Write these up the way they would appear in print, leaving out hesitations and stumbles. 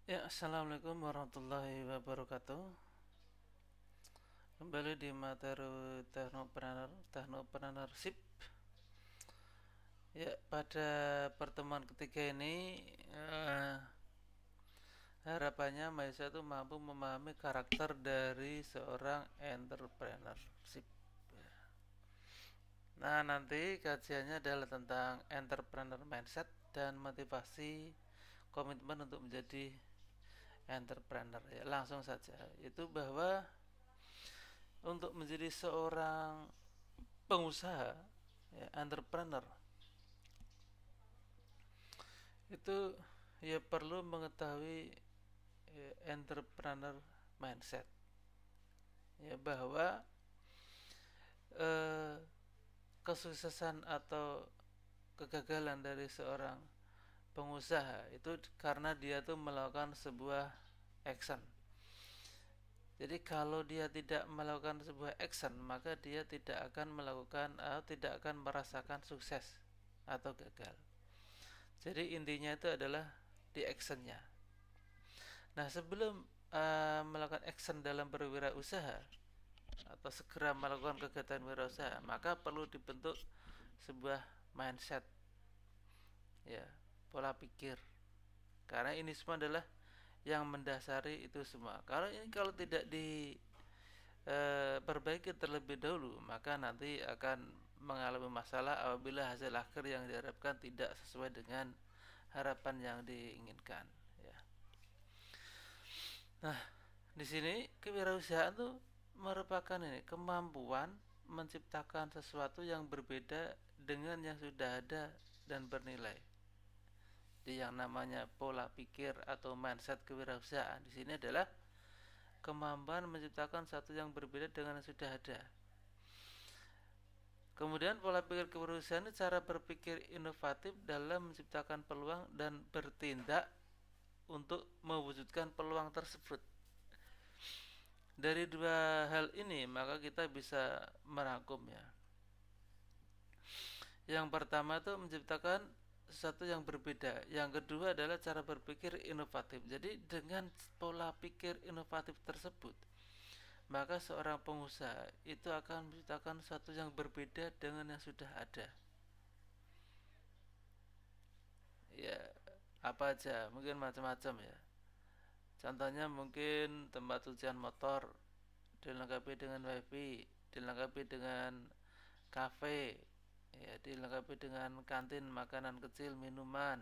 Ya, assalamualaikum warahmatullahi wabarakatuh. Kembali di materi teknopreneurship. Ya, pada pertemuan ketiga ini harapannya mahasiswa itu mampu memahami karakter dari seorang entrepreneurship. Nah, nanti kajiannya adalah tentang entrepreneur mindset dan motivasi komitmen untuk menjadi entrepreneur. Ya, langsung saja. Itu bahwa untuk menjadi seorang pengusaha, ya, entrepreneur, itu ya perlu mengetahui entrepreneur mindset, ya, bahwa eh, kesuksesan atau kegagalan dari seorang pengusaha itu karena dia tuh melakukan sebuah action. Jadi kalau dia tidak melakukan sebuah action, maka dia tidak akan melakukan atau tidak akan merasakan sukses atau gagal. Jadi intinya itu adalah di actionnya. Nah, sebelum melakukan action dalam berwirausaha atau segera melakukan kegiatan wirausaha, maka perlu dibentuk sebuah mindset, ya, pola pikir. Karena ini semua adalah yang mendasari itu semua. Kalau tidak diperbaiki terlebih dahulu, maka nanti akan mengalami masalah apabila hasil akhir yang diharapkan tidak sesuai dengan harapan yang diinginkan, ya. Nah, di sini kewirausahaan itu merupakan ini kemampuan menciptakan sesuatu yang berbeda dengan yang sudah ada dan bernilai. Jadi yang namanya pola pikir atau mindset kewirausahaan di sini adalah kemampuan menciptakan sesuatu yang berbeda dengan yang sudah ada. Kemudian pola pikir kewirausahaan itu cara berpikir inovatif dalam menciptakan peluang dan bertindak untuk mewujudkan peluang tersebut. Dari dua hal ini maka kita bisa merangkum, ya. Yang pertama itu menciptakan sesuatu yang berbeda. Yang kedua adalah cara berpikir inovatif. Jadi dengan pola pikir inovatif tersebut, maka seorang pengusaha itu akan menciptakan sesuatu yang berbeda dengan yang sudah ada. Ya, apa aja? Mungkin macam-macam, ya. Contohnya mungkin tempat cucian motor dilengkapi dengan wifi, dilengkapi dengan kafe, ya, dilengkapi dengan kantin makanan kecil, minuman,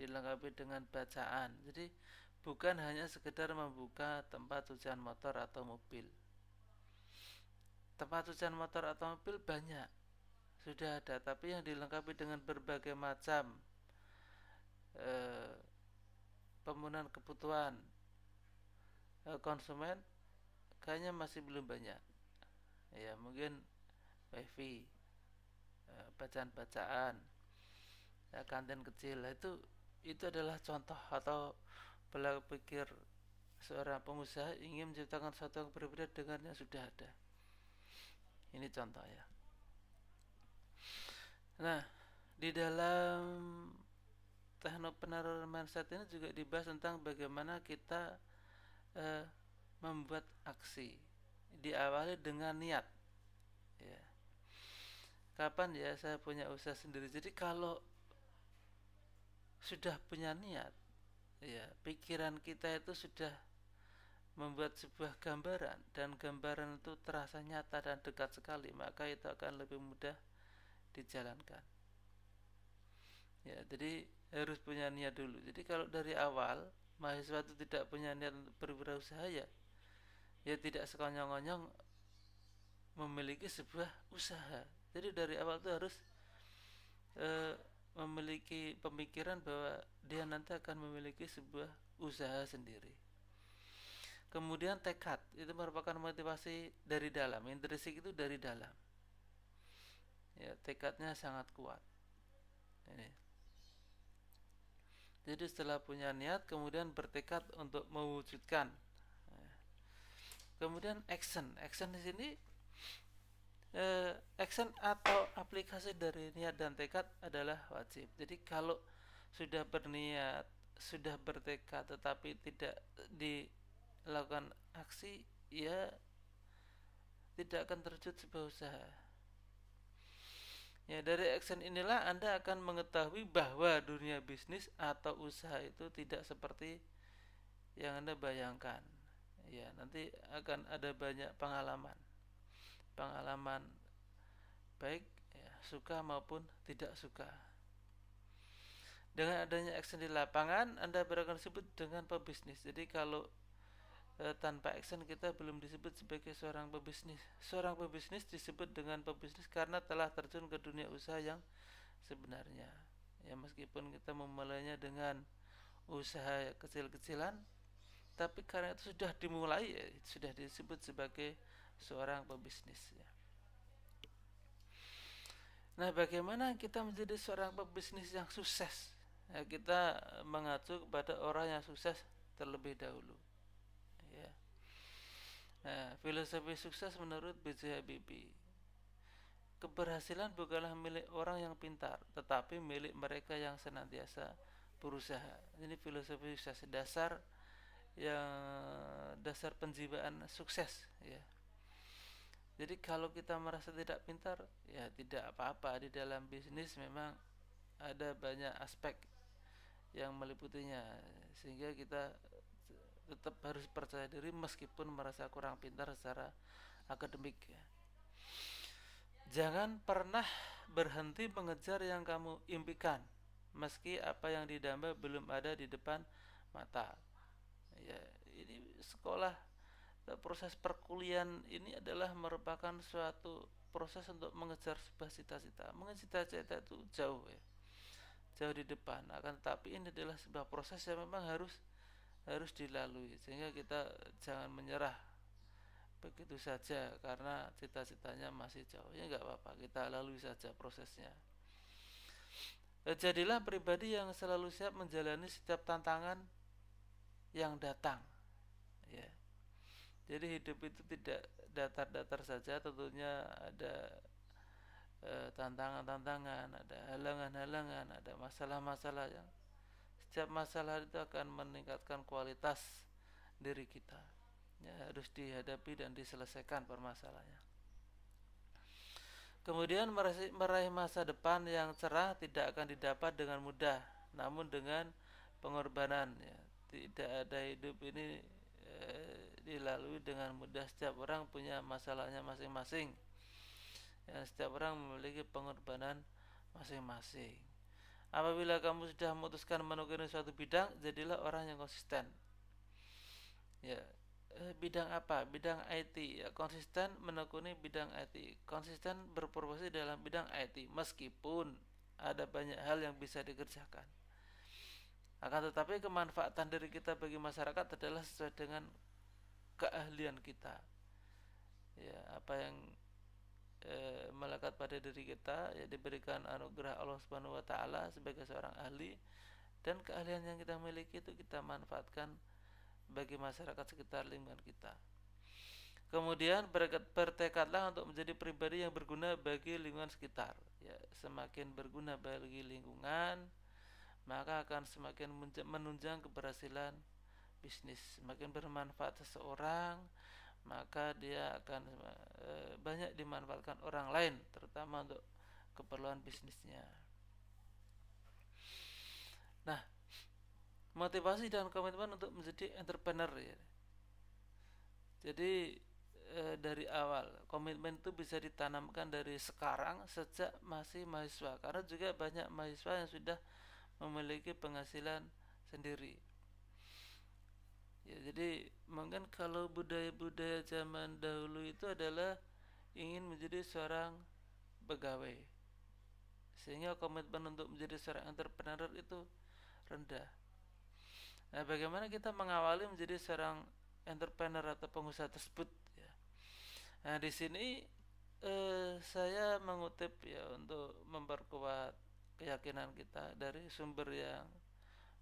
dilengkapi dengan bacaan. Jadi bukan hanya sekedar membuka tempat cucian motor atau mobil. Tempat cucian motor atau mobil banyak sudah ada, tapi yang dilengkapi dengan berbagai macam eh, pemenuhan kebutuhan konsumen kayaknya masih belum banyak. Ya, mungkin wifi, bacaan-bacaan, ya, kantin kecil. Itu adalah contoh atau pola pikir seorang pengusaha ingin menciptakan sesuatu yang berbeda dengan yang sudah ada. Ini contoh, ya. Nah, di dalam teknopreneurial mindset ini juga dibahas tentang bagaimana kita eh, membuat aksi. Diawali dengan niat, ya. Kapan ya saya punya usaha sendiri? Jadi kalau sudah punya niat, ya, pikiran kita itu sudah membuat sebuah gambaran dan gambaran itu terasa nyata dan dekat sekali, maka itu akan lebih mudah dijalankan. Ya, jadi harus punya niat dulu. Jadi kalau dari awal mahasiswa itu tidak punya niat untuk berwirausaha, ya tidak sekonyong-konyong memiliki sebuah usaha. Jadi dari awal itu harus e, memiliki pemikiran bahwa dia nanti akan memiliki sebuah usaha sendiri. Kemudian tekad itu merupakan motivasi dari dalam, intrinsik itu dari dalam. Ya, tekadnya sangat kuat. Ini. Jadi setelah punya niat, kemudian bertekad untuk mewujudkan. Kemudian action di sini action atau aplikasi dari niat dan tekad adalah wajib. Jadi kalau sudah berniat sudah bertekad tetapi tidak dilakukan aksi, ya tidak akan terwujud sebuah usaha. Ya, dari action inilah Anda akan mengetahui bahwa dunia bisnis atau usaha itu tidak seperti yang Anda bayangkan. Ya, nanti akan ada banyak pengalaman. Pengalaman baik ya, suka maupun tidak suka. Dengan adanya action di lapangan, Anda akan disebut dengan pebisnis. Jadi kalau tanpa action kita belum disebut sebagai seorang pebisnis. Seorang pebisnis disebut dengan pebisnis karena telah terjun ke dunia usaha yang sebenarnya. Ya, meskipun kita memulainya dengan usaha kecil-kecilan, tapi karena itu sudah dimulai, ya, sudah disebut sebagai seorang pebisnis. Ya. Nah, bagaimana kita menjadi seorang pebisnis yang sukses? Ya, kita mengacu kepada orang yang sukses terlebih dahulu. Ya. Nah, filosofi sukses menurut B.J. Habibie, keberhasilan bukanlah milik orang yang pintar, tetapi milik mereka yang senantiasa berusaha. Ini filosofi sukses, dasar penjiwaan sukses. Ya. Jadi kalau kita merasa tidak pintar, ya tidak apa-apa. Di dalam bisnis memang ada banyak aspek yang meliputinya, sehingga kita tetap harus percaya diri meskipun merasa kurang pintar secara akademik. Ya. Jangan pernah berhenti mengejar yang kamu impikan, meski apa yang didamba belum ada di depan mata. Ya, ini sekolah, proses perkuliahan ini adalah merupakan suatu proses untuk mengejar sebuah cita-cita. Mengejar cita-cita itu jauh, ya, jauh di depan. Akan tetapi ini adalah sebuah proses yang memang harus dilalui, sehingga kita jangan menyerah begitu saja karena cita-citanya masih jauh. Ya nggak apa-apa, kita lalui saja prosesnya. Jadilah pribadi yang selalu siap menjalani setiap tantangan yang datang. Ya. Jadi hidup itu tidak datar-datar saja, tentunya ada tantangan-tantangan, ada halangan-halangan, ada masalah-masalah yang setiap masalah itu akan meningkatkan kualitas diri kita. Ya, harus dihadapi dan diselesaikan permasalahannya. Kemudian meraih masa depan yang cerah tidak akan didapat dengan mudah, namun dengan pengorbanan. Ya. Tidak ada hidup ini dilalui dengan mudah. Setiap orang punya masalahnya masing-masing. Ya, setiap orang memiliki pengorbanan masing-masing. Apabila kamu sudah memutuskan menekuni suatu bidang, jadilah orang yang konsisten. Ya, bidang apa? Bidang IT. Ya, konsisten menekuni bidang IT. Konsisten berprofesi dalam bidang IT, meskipun ada banyak hal yang bisa dikerjakan. Akan tetapi kemanfaatan diri kita bagi masyarakat adalah sesuai dengan keahlian kita. Ya, apa yang melekat pada diri kita, ya diberikan anugerah Allah Subhanahu wa taala sebagai seorang ahli, dan keahlian yang kita miliki itu kita manfaatkan bagi masyarakat sekitar lingkungan kita. Kemudian bertekadlah untuk menjadi pribadi yang berguna bagi lingkungan sekitar. Ya, semakin berguna bagi lingkungan, maka akan semakin menunjang keberhasilan bisnis. Semakin bermanfaat seseorang, maka dia akan banyak dimanfaatkan orang lain, terutama untuk keperluan bisnisnya. Nah, motivasi dan komitmen untuk menjadi entrepreneur, ya. Jadi dari awal komitmen itu bisa ditanamkan dari sekarang sejak masih mahasiswa, karena juga banyak mahasiswa yang sudah memiliki penghasilan sendiri. Ya, jadi mungkin kalau budaya-budaya zaman dahulu itu adalah ingin menjadi seorang pegawai, sehingga komitmen untuk menjadi seorang entrepreneur itu rendah. Nah, bagaimana kita mengawali menjadi seorang entrepreneur atau pengusaha tersebut? Ya. Nah, di sini saya mengutip, ya, untuk memperkuat keyakinan kita dari sumber yang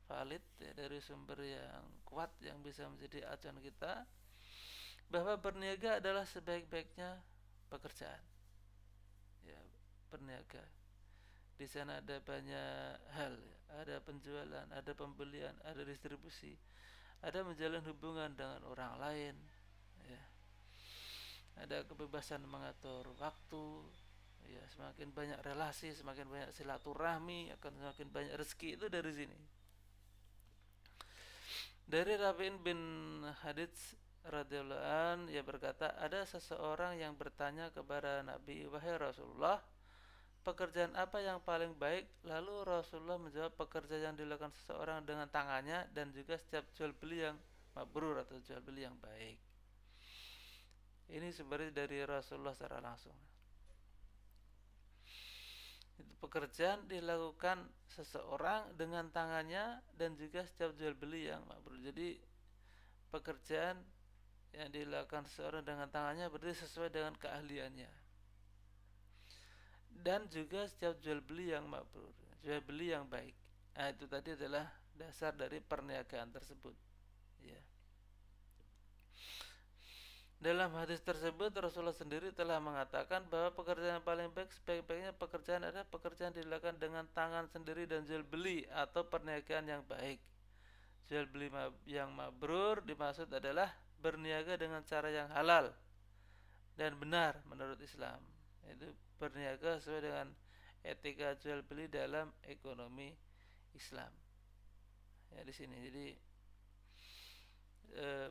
valid, ya, dari sumber yang kuat yang bisa menjadi acuan kita, bahwa berniaga adalah sebaik-baiknya pekerjaan. Ya, berniaga. Di sana ada banyak hal, ya. ada penjualan, ada pembelian, ada distribusi, ada menjalin hubungan dengan orang lain, ya. Ada kebebasan mengatur waktu, ya. Semakin banyak relasi, semakin banyak silaturahmi, akan semakin banyak rezeki. Itu dari sini. Dari Rabi'in bin Hadits radhiyallahu an, ia berkata, ada seseorang yang bertanya kepada Nabi, wahai Rasulullah, pekerjaan apa yang paling baik? Lalu Rasulullah menjawab, pekerjaan yang dilakukan seseorang dengan tangannya dan juga setiap jual beli yang mabrur atau jual beli yang baik. Ini sebenarnya dari Rasulullah secara langsung. Itu pekerjaan dilakukan seseorang dengan tangannya dan juga setiap jual beli yang mabrur. Jadi pekerjaan yang dilakukan seseorang dengan tangannya berarti sesuai dengan keahliannya. Dan juga setiap jual beli yang mabrur, jual beli yang baik. Nah, itu tadi adalah dasar dari perniagaan tersebut, ya. Dalam hadis tersebut Rasulullah sendiri telah mengatakan bahwa pekerjaan yang paling baik, sebaik-baiknya pekerjaan adalah pekerjaan dilakukan dengan tangan sendiri dan jual beli atau perniagaan yang baik. Jual beli yang mabrur dimaksud adalah berniaga dengan cara yang halal dan benar menurut Islam. Itu berniaga sesuai dengan etika jual beli dalam ekonomi Islam. Ya, di sini jadi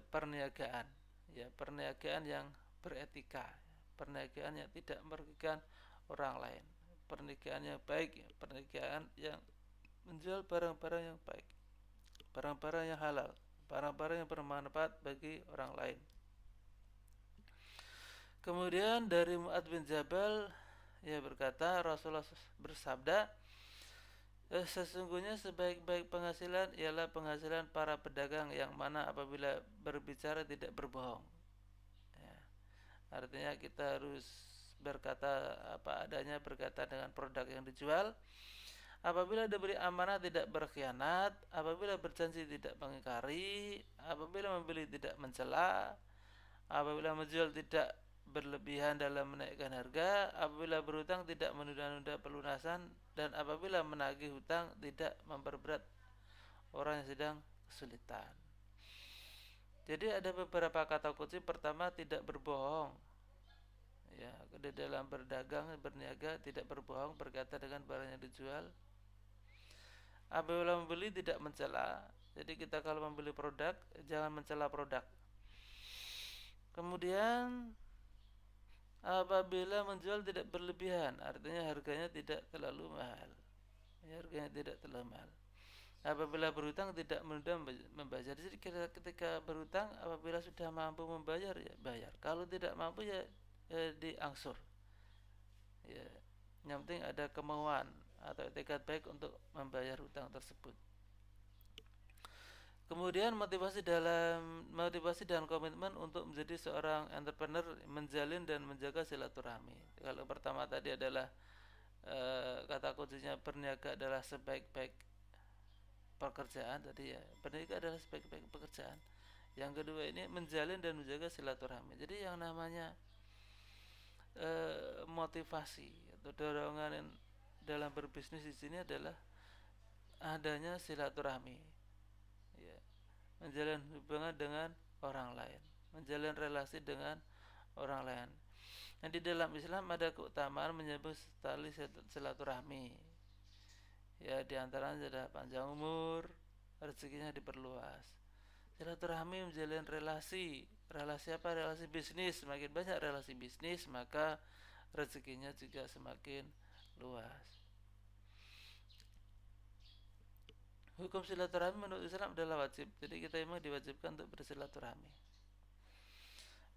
perniagaan, ya, perniagaan yang beretika, perniagaan yang tidak merugikan orang lain, perniagaan yang baik, ya, perniagaan yang menjual barang-barang yang baik, barang-barang yang halal, barang-barang yang bermanfaat bagi orang lain. Kemudian dari Mu'adz bin Jabal, ia berkata, Rasulullah bersabda, sesungguhnya sebaik-baik penghasilan ialah penghasilan para pedagang yang mana apabila berbicara tidak berbohong, ya. Artinya kita harus berkata apa adanya, berkata dengan produk yang dijual. Apabila diberi amanah tidak berkhianat, apabila berjanji tidak mengingkari, apabila membeli tidak mencela, apabila menjual tidak berlebihan dalam menaikkan harga, apabila berhutang tidak menunda-nunda pelunasan, dan apabila menagih hutang tidak memperberat orang yang sedang kesulitan. Jadi ada beberapa kata kunci. Pertama, tidak berbohong, ya. Di dalam berdagang, berniaga tidak berbohong, berkata dengan barang yang dijual. Apabila membeli tidak mencela. Jadi kita kalau membeli produk jangan mencela produk. Kemudian apabila menjual tidak berlebihan, artinya harganya tidak terlalu mahal, ya, harganya tidak terlalu mahal. Apabila berhutang tidak menunda membayar. Jadi ketika berhutang, apabila sudah mampu membayar ya bayar, kalau tidak mampu ya diangsur, ya. Yang penting ada kemauan atau tekad baik untuk membayar hutang tersebut. Kemudian motivasi dan komitmen untuk menjadi seorang entrepreneur, menjalin dan menjaga silaturahmi. Kalau pertama tadi adalah kata kuncinya berniaga adalah sebaik-baik pekerjaan tadi, ya. Berniaga adalah sebaik-baik pekerjaan. Yang kedua ini menjalin dan menjaga silaturahmi. Jadi yang namanya motivasi atau dorongan dalam berbisnis di sini adalah adanya silaturahmi, ya. Menjalin hubungan dengan orang lain, menjalin relasi dengan orang lain. Nah, di dalam Islam ada keutamaan menyambung tali silaturahmi, ya. Di antaranya adalah panjang umur, rezekinya diperluas. Silaturahmi menjalin relasi. Relasi apa? Relasi bisnis. Semakin banyak relasi bisnis, maka rezekinya juga semakin luas. Hukum silaturahmi menurut Islam adalah wajib. Jadi kita memang diwajibkan untuk bersilaturahmi.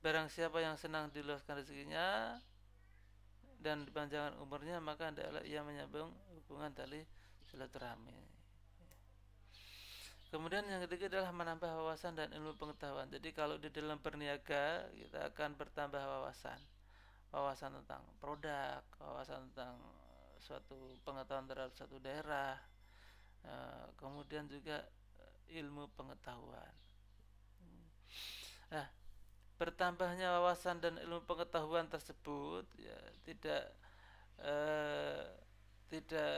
Barang siapa yang senang diluaskan rezekinya dan dipanjangkan umurnya, maka hendaklah ia menyambung hubungan tali silaturahmi. Kemudian yang ketiga adalah menambah wawasan dan ilmu pengetahuan. Jadi kalau di dalam berniaga kita akan bertambah wawasan. Wawasan tentang produk, wawasan tentang suatu pengetahuan terhadap suatu daerah, kemudian juga ilmu pengetahuan. Nah, bertambahnya wawasan dan ilmu pengetahuan tersebut, ya, tidak tidak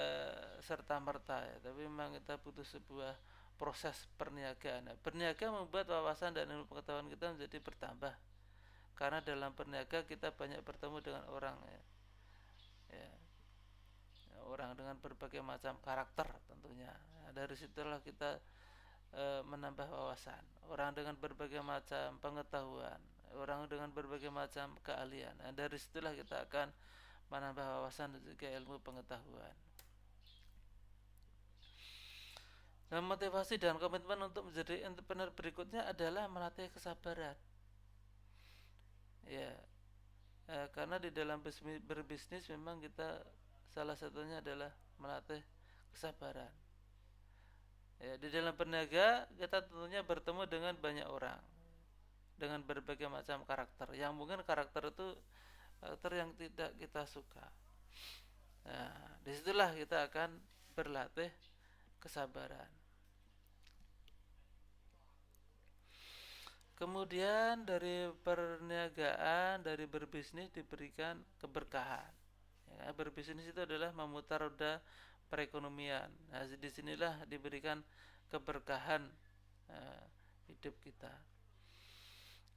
serta-merta ya, tapi memang kita butuh sebuah proses perniagaan. Nah, berniaga membuat wawasan dan ilmu pengetahuan kita menjadi bertambah. Karena dalam berniaga kita banyak bertemu dengan orang ya. Ya, orang dengan berbagai macam karakter tentunya. Nah, dari situlah kita menambah wawasan. Orang dengan berbagai macam pengetahuan, orang dengan berbagai macam keahlian. Nah, dari situlah kita akan menambah wawasan dan juga ilmu pengetahuan. Nah, motivasi dan komitmen untuk menjadi entrepreneur berikutnya adalah melatih kesabaran. Ya, karena di dalam berbisnis memang kita salah satunya adalah melatih kesabaran. Ya, di dalam berniaga kita tentunya bertemu dengan banyak orang dengan berbagai macam karakter. Yang mungkin karakter itu karakter yang tidak kita suka. Nah, disitulah kita akan berlatih kesabaran. Kemudian dari perniagaan, dari berbisnis diberikan keberkahan. Ya, berbisnis itu adalah memutar roda perekonomian. Nah, disinilah diberikan keberkahan hidup kita.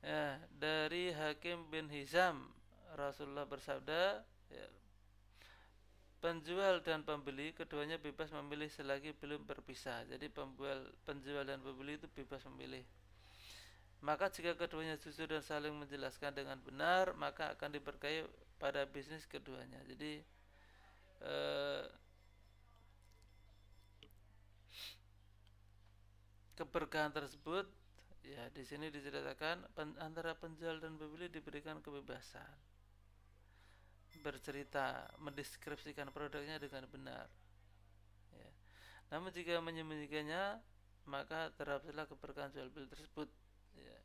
Ya, dari Hakim bin Hizam, Rasulullah bersabda, ya, penjual dan pembeli keduanya bebas memilih selagi belum berpisah. Jadi penjual dan pembeli itu bebas memilih. Maka jika keduanya jujur dan saling menjelaskan dengan benar, maka akan diberkahi pada bisnis keduanya. Jadi keberkahan tersebut ya di sini diceritakan antara penjual dan pembeli diberikan kebebasan bercerita, mendeskripsikan produknya dengan benar. Ya. Namun jika menyembunyikannya, maka terhapuslah keberkahan jual beli tersebut. Ya.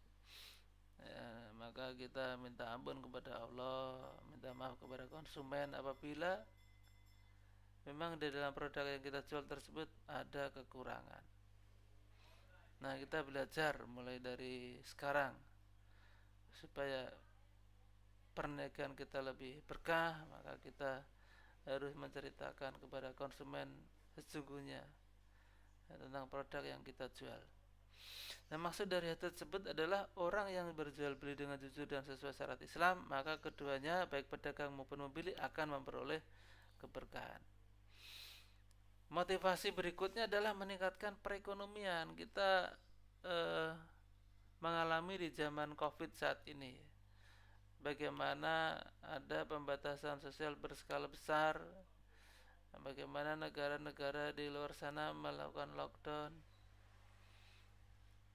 Ya, maka kita minta ampun kepada Allah, minta maaf kepada konsumen apabila memang di dalam produk yang kita jual tersebut ada kekurangan. Nah, kita belajar mulai dari sekarang supaya perniagaan kita lebih berkah, maka kita harus menceritakan kepada konsumen sesungguhnya tentang produk yang kita jual. Nah, maksud dari hadis tersebut adalah orang yang berjual beli dengan jujur dan sesuai syarat Islam, maka keduanya baik pedagang maupun pembeli akan memperoleh keberkahan. Motivasi berikutnya adalah meningkatkan perekonomian. Kita mengalami di zaman Covid saat ini bagaimana ada pembatasan sosial berskala besar, bagaimana negara-negara di luar sana melakukan lockdown,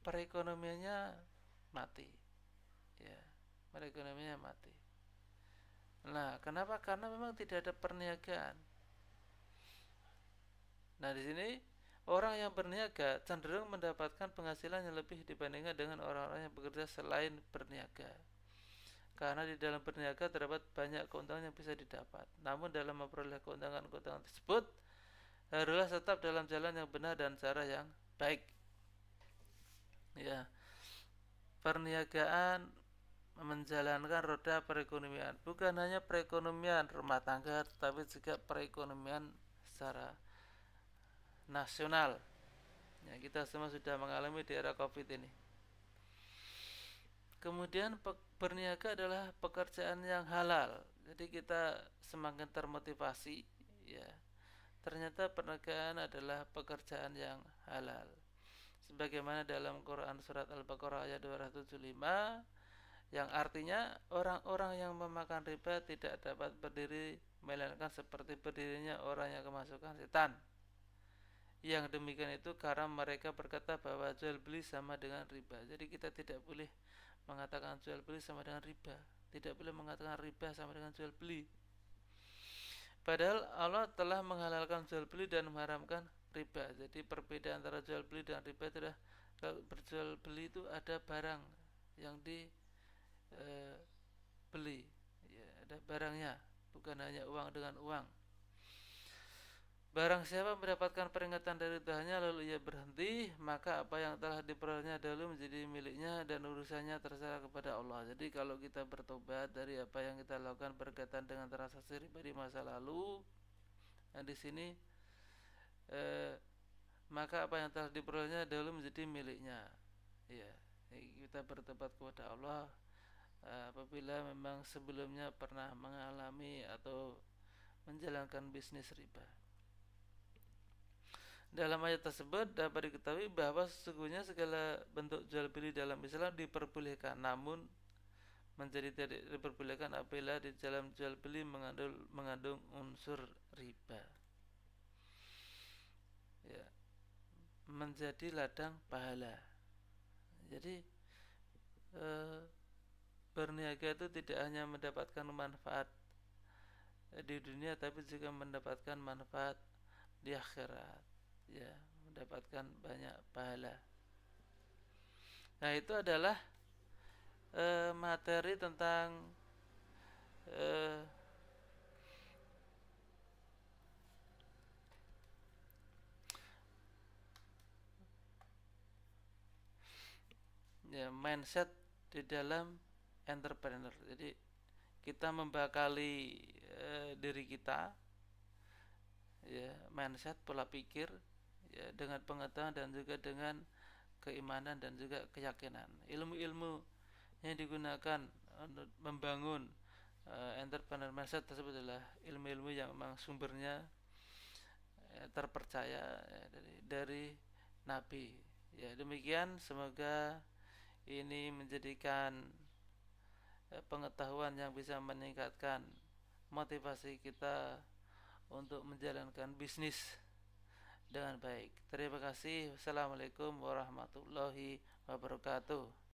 perekonomiannya mati, ya, perekonomiannya mati. Nah, kenapa? Karena memang tidak ada perniagaan. Nah, di sini orang yang berniaga cenderung mendapatkan penghasilan yang lebih dibandingkan dengan orang-orang yang bekerja selain berniaga. Karena di dalam berniaga terdapat banyak keuntungan yang bisa didapat. Namun dalam memperoleh keuntungan-keuntungan tersebut haruslah tetap dalam jalan yang benar dan cara yang baik. Ya, perniagaan menjalankan roda perekonomian, bukan hanya perekonomian rumah tangga, tetapi juga perekonomian secara nasional. Ya, kita semua sudah mengalami di era Covid ini. Kemudian berniaga adalah pekerjaan yang halal. Jadi kita semakin termotivasi, ya. Ternyata perniagaan adalah pekerjaan yang halal. Sebagaimana dalam Quran surat Al-Baqarah ayat 275 yang artinya orang-orang yang memakan riba tidak dapat berdiri melainkan seperti berdirinya orang yang kemasukan setan. Yang demikian itu karena mereka berkata bahwa jual beli sama dengan riba. Jadi kita tidak boleh mengatakan jual beli sama dengan riba, tidak boleh mengatakan riba sama dengan jual beli. Padahal Allah telah menghalalkan jual beli dan mengharamkan riba. Jadi perbedaan antara jual beli dan riba itu adalah kalau berjual beli itu ada barang yang dibeli, ya, ada barangnya, bukan hanya uang dengan uang. Barang siapa mendapatkan peringatan dari Tuhannya lalu ia berhenti, maka apa yang telah diperolehnya dahulu menjadi miliknya dan urusannya terserah kepada Allah. Jadi kalau kita bertobat dari apa yang kita lakukan berkaitan dengan transaksi riba di masa lalu, Nah, di sini maka apa yang telah diperolehnya dahulu menjadi miliknya. Ya, kita bertobat kepada Allah apabila memang sebelumnya pernah mengalami atau menjalankan bisnis riba. Dalam ayat tersebut dapat diketahui bahwa sesungguhnya segala bentuk jual beli dalam Islam diperbolehkan, namun menjadi tidak diperbolehkan apabila di dalam jual beli mengandung unsur riba. Ya, menjadi ladang pahala. Jadi berniaga itu tidak hanya mendapatkan manfaat di dunia, tapi juga mendapatkan manfaat di akhirat. Ya, mendapatkan banyak pahala. Nah, itu adalah materi tentang ya, mindset di dalam entrepreneur. Jadi kita membekali diri kita, ya, mindset, pola pikir, ya, dengan pengetahuan dan juga dengan keimanan dan juga keyakinan. Ilmu-ilmu yang digunakan untuk membangun entrepreneur mindset tersebut adalah ilmu-ilmu yang memang sumbernya terpercaya dari Nabi. Ya, demikian, semoga ini menjadikan pengetahuan yang bisa meningkatkan motivasi kita untuk menjalankan bisnis dengan baik. Terima kasih. Wassalamualaikum warahmatullahi wabarakatuh.